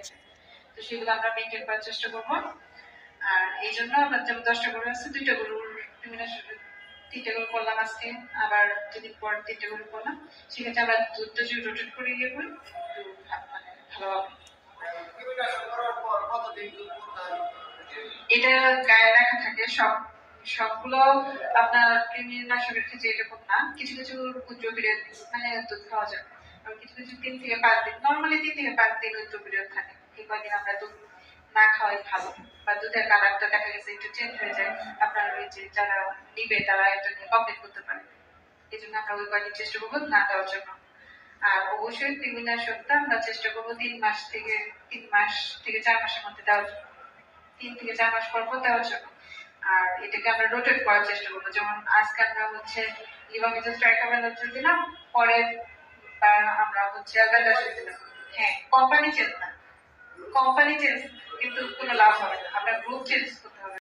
গেছে। তো সেগুলো আমরা মেনটেন করার চেষ্টা করবো। আর এই জন্য আমরা যেমন 10টা গরু আছে, 2টা গরুর 3টা গরু করলাম আজকে, আবার 2 দিন পর 3টা গরু করলাম। সেক্ষেত্রে আমরা দুধটা যদি রোটেট করে ইয়ে করি একটু মানে ভালো হবে। এটা গায়ে রাখা থাকে সবগুলো আপনার কৃমিনাশকের ক্ষেত্রে এরকম না। কিছু কিছু উচ্চ পিরিয়ড মানে দুধ খাওয়া যায়, আর কিছু কিছু 3 থেকে 5 দিন, নর্মালি 3 থেকে 5 দিন উচ্চ পিরিয়ড থাকে। এই কয়দিন আমরা দুধ না খাওয়াই ভালো, বা দুধের কালারটা দেখা গেছে একটু চেঞ্জ হয়ে যায়, আপনার ওই যে যারা নিবে তারা এটা নিয়ে কমপ্লেন করতে পারে। এই জন্য আমরা ওই কয়দিন চেষ্টা করবো না দেওয়ার জন্য। আর অবশ্যই কৃমিনাশকটা আমরা চেষ্টা করবো 3 মাস থেকে 4 মাসের মধ্যে দেওয়ার জন্য, 3 থেকে 4 মাস পর পর দেওয়ার জন্য। আর এটাকে আমরা রোটেট করার চেষ্টা করবো। যেমন আজকে আমরা হচ্ছে লিভামিজের ট্রাইকোভ্যালেন্ট দিলাম, পরে আমরা হচ্ছে অ্যালবেন্ডাজল দিলাম। হ্যাঁ, কোম্পানি চেঞ্জ না, কোম্পানি চেঞ্জ কিন্তু কোনো লাভ হবে না, আমরা গ্রুপ চেঞ্জ